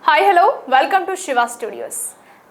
Hi hello welcome to Shiva studios.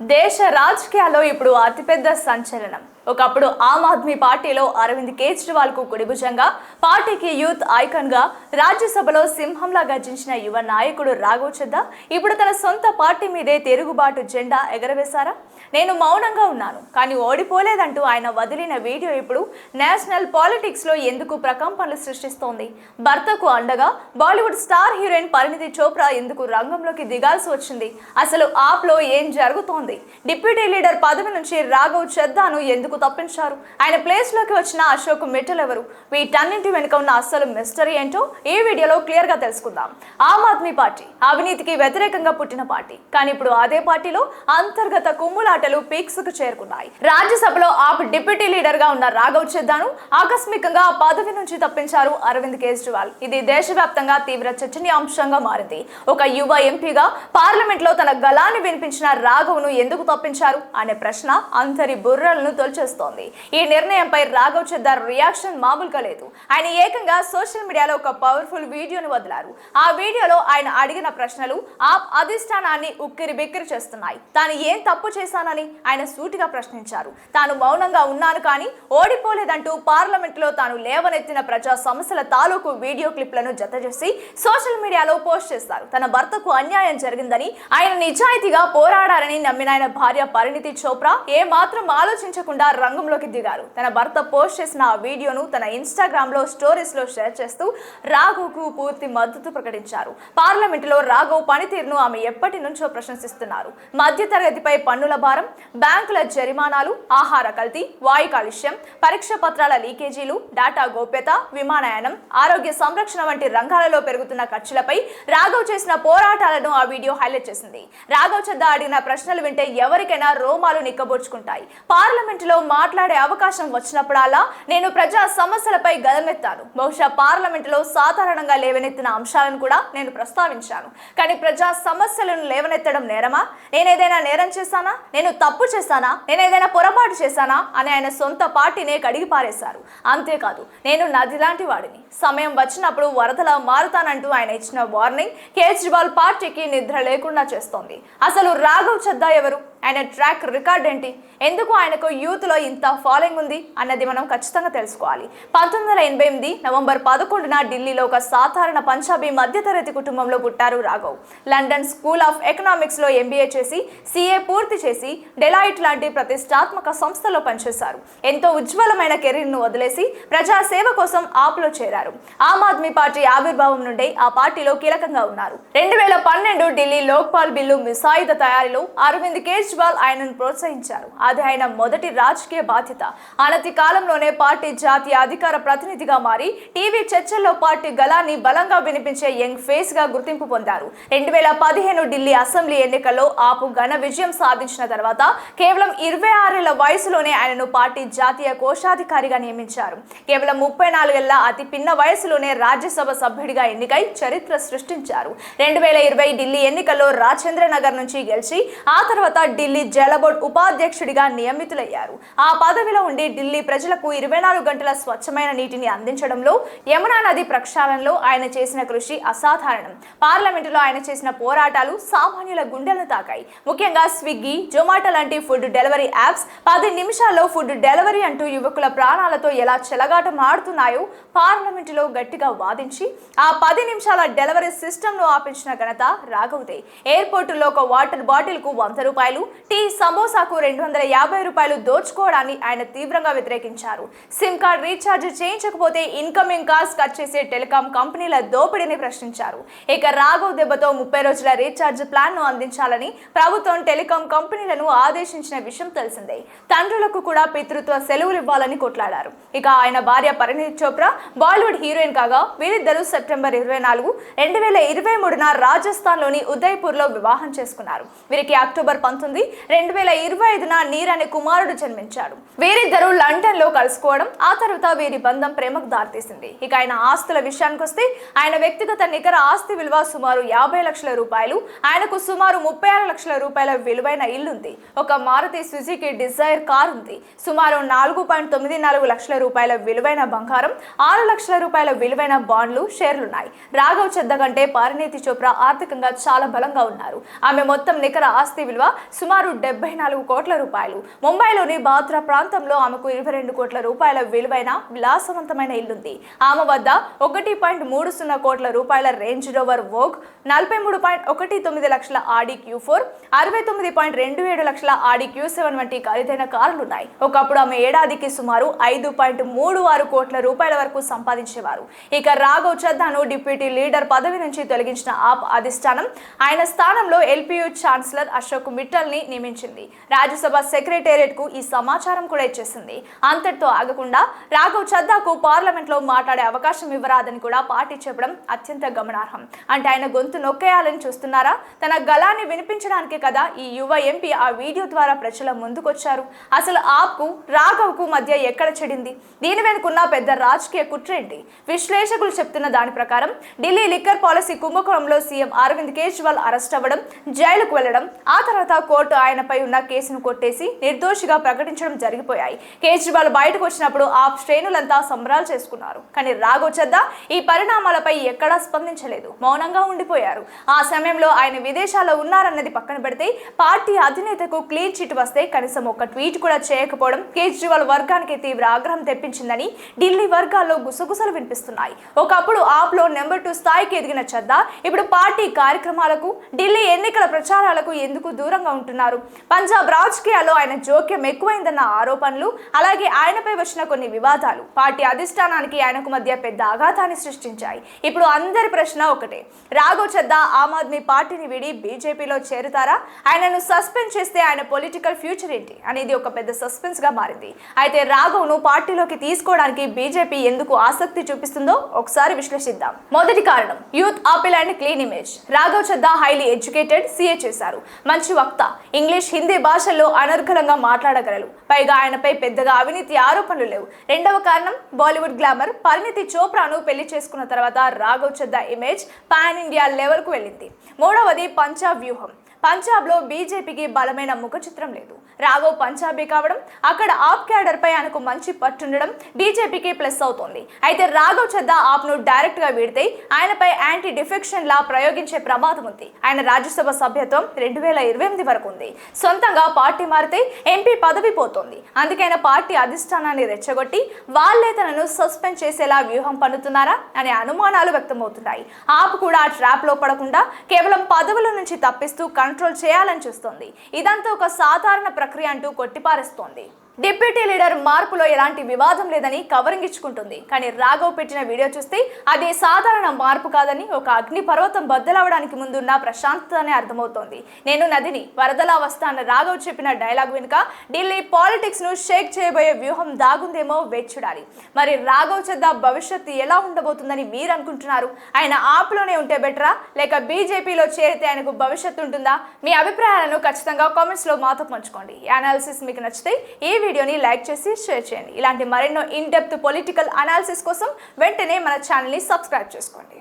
దేశ రాజకీయాల్లో ఇప్పుడు అతిపెద్ద సంచలనం. ఒకప్పుడు ఆమ్ ఆద్మీ పార్టీలో అరవింద్ కేజ్రీవాల్ కు కుడిభుజంగా, పార్టీకి యూత్ ఐకాన్ గా, రాజ్యసభలో సింహంలా గర్జించిన యువ నాయకుడు రాఘవ్ చద్దా ఇప్పుడు తన సొంత పార్టీ మీదే తిరుగుబాటు జెండా ఎగరవేశారా? నేను మౌనంగా ఉన్నాను కానీ ఓడిపోలేదంటూ ఆయన వదిలిన వీడియో ఇప్పుడు నేషనల్ పాలిటిక్స్ లో ఎందుకు ప్రకంపనలు సృష్టిస్తోంది? భర్తకు అండగా బాలీవుడ్ స్టార్ హీరోయిన్ పరిణితి చోప్రా ఎందుకు రంగంలోకి దిగాల్సి వచ్చింది? అసలు ఆప్ లో ఏం జరుగుతోంది? డిప్యూటీ లీడర్ పదవి నుంచి రాఘవ్ చద్దాను ఎందుకు తప్పించారు? ఆయన ప్లేస్ లోకి వచ్చిన అశోక్ మిట్టల్ ఎవరు? వీటన్నింటి వెనుక ఉన్న అసలు మిస్టరీ ఏంటో ఈ వీడియోలో క్లియర్ గా తెలుసుకుందాం. ఆమ్ ఆద్మీ పార్టీ అవినీతికి వ్యతిరేకంగా పుట్టిన పార్టీ, కానీ ఇప్పుడు అదే పార్టీలో అంతర్గత కుమ్ములాటలు పీక్స్ కు చేరుకున్నాయి. రాజ్యసభలో ఆప్ డిప్యూటీ లీడర్ గా ఉన్న రాఘవ్ చద్దాను ఆకస్మికంగా ఆ పదవి నుంచి తప్పించారు అరవింద్ కేజ్రీవాల్. ఇది దేశవ్యాప్తంగా తీవ్ర చర్చనీయాంశంగా మారింది. ఒక యువ ఎంపీగా పార్లమెంట్ లో తన గళాన్ని వినిపించిన రాఘవ్ ను ఎందుకు తప్పించారు అనే ప్రశ్న అందరి బుర్రలను తొలిచేస్తోంది. ఈ నిర్ణయంపై రాఘవ్ చద్దా రియాక్షన్ మామూలుగా లేదు. ఆయన ఏకంగా సోషల్ మీడియాలో ఒక పవర్ఫుల్ వీడియోను వదిలారు. ఆ వీడియోలో ఆయన అడిగిన ప్రశ్నలు ఆప్ అధిష్టానాన్ని ఉక్కిరి బిక్కిరి చేస్తున్నాయి. తాను ఏం తప్పు చేశానని ఆయన సూటిగా ప్రశ్నించారు. తాను మౌనంగా ఉన్నాను కానీ ఓడిపోలేదంటూ పార్లమెంట్ లో తాను లేవనెత్తిన ప్రజా సమస్యల తాలూకు వీడియో క్లిప్లను జతచేసి సోషల్ మీడియాలో పోస్ట్ చేశారు. తన భర్తకు అన్యాయం జరిగిందని, ఆయన నిజాయితీగా పోరాడారని నమ్మిన ఆయన భార్య పరిణితి చోప్రా ఏ మాత్రం ఆలోచించకుండా రంగంలోకి దిగారు. తన భర్త పోస్ట్ చేసిన ఆ వీడియోను తన ఇన్స్టాగ్రామ్ లో స్టోరీస్ లో షేర్ చేస్తూ రాఘవ్ కు పూర్తి మద్దతు ప్రకటించారు. పార్లమెంట్ లో రాఘవ్ పనితీరును ఆమె ఎప్పటి నుంచో ప్రశంసిస్తున్నారు. మధ్య తరగతిపై పన్నుల భారం, బ్యాంకుల జరిమానాలు, ఆహార కల్తీ, వాయు కాలుష్యం, పరీక్ష పత్రాల లీకేజీలు, డేటా గోప్యత, విమానయానం, ఆరోగ్య సంరక్షణ వంటి రంగాలలో పెరుగుతున్న ఖర్చులపై రాఘవ్ చేసిన పోరాటాలను ఆ వీడియో హైలైట్ చేసింది. రాఘవ్ చద్దా అడిగిన ప్రశ్నలు వింటే ఎవరికైనా రోమాలు నిక్కబొడుచుకుంటాయి. పార్లమెంటులో మాట్లాడే అవకాశం వచ్చినప్పుడల్లా నేను ప్రజా సమస్యలపై గదమెత్తాను. బహుశా పార్లమెంటులో సాధారణంగా లేవనెత్తిన అంశాలను కూడా నేను ప్రస్తావించాను. కానీ ప్రజా సమస్యలను లేవనెత్తడం నేరమా? నేనేదైనా నేరం చేశానా? నేను తప్పు చేశానా? నేనేదైనా పొరపాటు చేశానా అని ఆయన సొంత పార్టీనే కడిగి పారేశారు. అంతేకాదు, నేను నది లాంటి వాడిని, సమయం వచ్చినప్పుడు వరదలా మారుతానంటూ ఆయన ఇచ్చిన వార్నింగ్ కేజ్రీవాల్ పార్టీకి నిద్ర లేకుండా చేస్తోంది. అసలు రాఘవ్ చద్దా ఎవరు? ఆయన ట్రాక్ రికార్డ్ ఏంటి? ఎందుకు ఆయనకు యూత్ లో ఇంత ఫాలోయింగ్ ఉంది అన్నది మనం ఖచ్చితంగా తెలుసుకోవాలి. 1988 నవంబర్ 11న ఢిల్లీలో ఒక సాధారణ పంజాబీ మధ్యతరగతి కుటుంబంలో పుట్టారు Raghav. London school of economics లో ఎంబీఏ చేసి, సిఏ పూర్తి చేసి, డెలాయిట్ లాంటి ప్రతిష్టాత్మక సంస్థలో పనిచేశారు. ఎంతో ఉజ్వలమైన కెరీర్ ను వదిలేసి ప్రజాసేవ కోసం ఆప్లో చేరారు. ఆమ్ ఆద్మీ పార్టీ ఆవిర్భావం నుండి ఆ పార్టీలో కీలకంగా ఉన్నారు. 2012 ఢిల్లీ లోక్పాల్ బిల్లు మిసాయిదా తయారీలో అరవింద్ కేజ్రీవాల్ ఆయనను ప్రోత్సహించారు. అది ఆయన మొదటి రాజకీయ బాధ్యత. అనతి కాలంలోనే పార్టీ జాతీయ అధికార ప్రతినిధిగా మారి టీవీ చర్చల్లో పార్టీ గళాన్ని బలంగా వినిపించే యంగ్ ఫేస్ గా గుర్తింపు పొందారు. 2015 ఢిల్లీ అసెంబ్లీ ఎన్నికల్లో ఆపు ఘన విజయం సాధించిన తర్వాత కేవలం 26 ఏళ్ల వయసులోనే ఆయనను పార్టీ జాతీయ కోశాధికారిగా నియమించారు. కేవలం 34 ఏళ్ల అతి పిన్న వయసులోనే రాజ్యసభ సభ్యుడిగా ఎన్నికై చరిత్ర సృష్టించారు. 2020 ఢిల్లీ ఎన్నికల్లో రాజేంద్ర నగర్ నుంచి గెలిచి ఆ తర్వాత ఢిల్లీ జల బోర్డు ఉపాధ్యక్షుడిగా నియమితులయ్యారు. ఆ పదవిలో ఉండి ఢిల్లీ ప్రజలకు 24 గంటల స్వచ్ఛమైన నీటిని అందించడంలో, యమునా నది ప్రక్షాళనలో ఆయన చేసిన కృషి అసాధారణం. పార్లమెంటులో ఆయన చేసిన పోరాటాలు సామాన్యుల గుండెలను తాకాయి. ముఖ్యంగా స్విగ్గీ, జొమాటో లాంటి ఫుడ్ డెలివరీ యాప్స్ 10 నిమిషాల్లో ఫుడ్ డెలివరీ అంటూ యువకుల ప్రాణాలతో ఎలా చెలగాటం ఆడుతున్నాయో పార్లమెంటులో గట్టిగా వాదించి ఆ 10 నిమిషాల డెలివరీ సిస్టమ్ ను ఆపించిన ఘనత రాఘవ్దే. ఎయిర్పోర్టులో ఒక వాటర్ బాటిల్ కు 100 రూపాయలు, టీ, సమోసాకు 250 రూపాయలు దోచుకోవడాన్ని ఆయన తీవ్రంగా వ్యతిరేకించారు. సిమ్ కార్డ్ రీఛార్జ్ చేయించకపోతే ఇన్కమింగ్ కాల్స్ కట్ చేసే టెలికాం కంపెనీల దోపిడీని ప్రశ్నించారు. ఇక రాఘవ్ దెబ్బతో 30 రోజుల రీఛార్జ్ ప్లాన్ ను అందించాలని ప్రభుత్వం టెలికాం కంపెనీలను ఆదేశించిన విషయం తెలిసిందే. తండ్రులకు కూడా పితృత్వ సెలవులు ఇవ్వాలని కొట్లాడారు. ఇక ఆయన భార్య పరిణితి చోప్రా బాలీవుడ్ హీరోయిన్ కాగా వీరిద్దరూ సెప్టెంబర్ 24, 2023న రాజస్థాన్ లోని ఉదయ్పూర్ లో వివాహం చేసుకున్నారు. వీరికి అక్టోబర్ 19, 2025న నీర్ అనే కుమారుడు జన్మించాడు. వీరిద్దరూ లండన్ లో కలుసుకోవడం, ఆ తర్వాత వీరి బంధం ప్రేమకు దారితీసింది. ఇక ఆయన ఆస్తుల విషయానికి వస్తే ఆయన వ్యక్తిగత నికర ఆస్తి విలువ సుమారు 50 లక్షల రూపాయలు. ఆయనకు సుమారు 36 లక్షల రూపాయల విలువైన ఇల్లుంది. ఒక మారుతి సుజుకి డిజైర్ కార్ ఉంది. సుమారు 4.94 లక్షల రూపాయల విలువైన బంగారం, 6 లక్షల రూపాయల విలువైన బాండ్లు, షేర్లున్నాయి. రాఘవ్ చద్దా కంటే పరిణీతి చోప్రా ఆర్థికంగా చాలా బలంగా ఉన్నారు. ఆమె మొత్తం నికర ఆస్తి విలువ సుమారు 74 కోట్ల రూపాయలు. ముంబైలోని బాంద్రా ప్రాంతంలో ఆమెకు 22 కోట్ల రూపాయల విలువైన విలాసవంతమైన ఇల్లుంది. ఆమె వద్ద 1.30 కోట్ల రూపాయల రేంజ్ రోవర్ వోగ్, 43.19 లక్షల ఆడి Q4, 69.27 లక్షల ఆడి Q7 వంటి ఖరీదైన కార్లున్నాయి. ఒకప్పుడు ఆమె ఏడాదికి సుమారు 5.36 కోట్ల రూపాయల వరకు సంపాదించేవారు. ఇక రాఘవ్ చద్దాను డిప్యూటీ లీడర్ పదవి నుంచి తొలగించిన ఆప్ అధిష్టానం ఆయన స్థానంలో ఎల్పియు ఛాన్సలర్ అశోక్ మిట్టల్ ని నియమించింది. రాజ్యసభ సెక్రటేరియట్ కు ఈ సమాచారం కూడా ఇచ్చేసింది. అంతటితో ఆగకుండా రాఘవ్ చద్దాకు పార్లమెంట్ లో మాట్లాడే అవకాశం ఇవ్వరాదని కూడా పార్టీ చెప్పడం అత్యంత గమనార్హం. అంటే ఆయన గొంతు నొక్కేయాలని చూస్తున్నారా? తన గళాన్ని వినిపించడానికే కదా ఈ యువ ఎంపీ ఆ వీడియో ద్వారా ప్రజల ముందుకొచ్చారు. అసలు ఆప్కు రాఘవ్ కు మధ్య ఎక్కడ చెడింది? దీని వెనుకున్న పెద్ద రాజకీయ కుట్ర ఏంటి? విశ్లేషకులు చెప్తున్న దాని ప్రకారం ఢిల్లీ లిక్కర్ పాలసీ కుంభకోణంలో సీఎం అరవింద్ కేజ్రీవాల్ అరెస్ట్ అవ్వడం, జైలుకు వెళ్లడం, ఆ తర్వాత కోర్టు ఆయనపై ఉన్న కేసును కొట్టేసి నిర్దోషిగా ప్రకటించడం జరిగిపోయాయి. కేజ్రీవాల్ బయటకు వచ్చినప్పుడు ఆప్ శ్రేణులంతా సంబరాలు చేసుకున్నారు. కానీ రాఘవ్ చద్దా ఈ పరిణామాలపై ఎక్కడా స్పందించలేదు, మౌనంగా ఉండిపోయారు. ఆ సమయంలో ఆయన విదేశాల్లో ఉన్నారన్నది పక్కన పెడితే పార్టీ అధినేతకు క్లీన్ చిట్ వస్తే కనీసం ఒక ట్వీట్ కూడా చేయకపోవడం కేజ్రీవాల్ వర్గానికి తీవ్ర ఆగ్రహం తెప్పించిందని ఢిల్లీ వర్గాల్లో గుసగుసలు వినిపిస్తున్నాయి. ఒకప్పుడు ఆప్ లో నెంబర్ 2 స్థాయికి ఎదిగిన చద్దా ఇప్పుడు పార్టీ కార్యక్రమాలకు, ఢిల్లీ ఎన్నికల ప్రచారాలకు ఎందుకు దూరంగా ఉంటున్నారు? పంజాబ్ రాజకీయాల్లో ఆయన జోక్యం ఎక్కువైందన్న ఆరోపణలు, అలాగే ఆయనపై వచ్చిన కొన్ని వివాదాలు పార్టీ అధిష్టానానికి ఆయనకు మధ్య పెద్ద ఆఘాతాన్ని సృష్టించాయి. ఇప్పుడు అందరి ప్రశ్న ఒకటే, రాఘవ్ చద్దా ఆమ్ ఆద్మీ పార్టీని వీడి బీజేపీలో చేరుతారా? ఆయనను సస్పెండ్ చేస్తే ఆయన పొలిటికల్ ఫ్యూచర్ ఏంటి అనేది ఒక పెద్ద సస్పెన్స్ గా మారింది. అయితే రాఘవ్ ను పార్టీలోకి తీసుకోవడానికి బీజేపీ ఎందుకు ఆసక్తి చూపిస్తుందో ఒకసారి విశ్లేషిద్దాం. మొదటి కారణం youth apple and clean image. Raghav Chadha highly educated, CA చేశారు, మంచి వక్త, ఇంగ్లీష్, హిందీ భాషల్లో అనర్గళంగా మాట్లాడగలరు. పైగా ఆయనపై పెద్దగా అవినీతి ఆరోపణలు లేవు. రెండవ కారణం బాలీవుడ్ గ్లామర్. పరిణీతి చోప్రాను పెళ్లి చేసుకున్న తర్వాత Raghav Chadha image pan India level కు వెళ్ళింది. మూడవది పంజాబ్ వ్యూహం. పంజాబ్ లో బీజేపీకి బలమైన ముఖ చిత్రం లేదు. రాఘవ్ పంజాబీ కావడం, అక్కడ ఆప్ క్యాడర్ పై ఆయనకు మంచి పట్టుండడం బీజేపీకి ప్లస్ అవుతోంది. అయితే రాఘవ్ చద్దా ఆప్ ను డైరెక్ట్ గా వీడితే ఆయనపై యాంటీ డిఫెక్షన్ లా ప్రయోగించే ప్రమాదం ఉంది. ఆయన రాజ్యసభ సభ్యత్వం 2028 వరకు ఉంది. సొంతంగా పార్టీ మారితే ఎంపీ పదవి పోతోంది. అందుకైనా పార్టీ అధిష్టానాన్ని రెచ్చగొట్టి వాళ్లే తనను సస్పెండ్ చేసేలా వ్యూహం పన్నుతున్నారా అనే అనుమానాలు వ్యక్తమవుతున్నాయి. ఆప్ కూడా ఆ ట్రాప్ లో పడకుండా కేవలం పదవుల నుంచి తప్పిస్తూ కంట్రోల్ చేయాలని చూస్తోంది. ఇదంతా ఒక సాధారణ ప్రక్రియ అంటూ కొట్టిపారేస్తోంది. డిప్యూటీ లీడర్ మార్పులో ఎలాంటి వివాదం లేదని కవరింగ్ ఇచ్చుకుంటుంది. కానీ రాఘవ్ పెట్టిన వీడియో చూస్తే అది సాధారణ మార్పు కాదని, ఒక అగ్ని పర్వతం బద్దలవడానికి ముందున్న ప్రశాంతతనే అర్థమవుతోంది. నేను నదిని, వరదలా వస్తా అన్న రాఘవ్ చెప్పిన డైలాగ్ వెనుక ఢిల్లీ పాలిటిక్స్ ను షేక్ చేయబోయే వ్యూహం దాగుందేమో వేచి చూడాలి. మరి రాఘవ్ చద్దా భవిష్యత్తు ఎలా ఉండబోతుందని మీరు అనుకుంటున్నారు? ఆయన ఆప్లోనే ఉంటే బెటరా, లేక బీజేపీలో చేరితే ఆయనకు భవిష్యత్తు ఉంటుందా? మీ అభిప్రాయాలను ఖచ్చితంగా కామెంట్స్ లో మాతో పంచుకోండి. ఈ అనాలిసిస్ మీకు నచ్చితే ఈ వీడియోని లైక్ చేసి షేర్ చేయండి. ఇలాంటి మరెన్నో ఇన్ డెప్త్ పొలిటికల్ అనాలిసిస్ కోసం వెంటనే మన ఛానల్ని సబ్స్క్రైబ్ చేసుకోండి.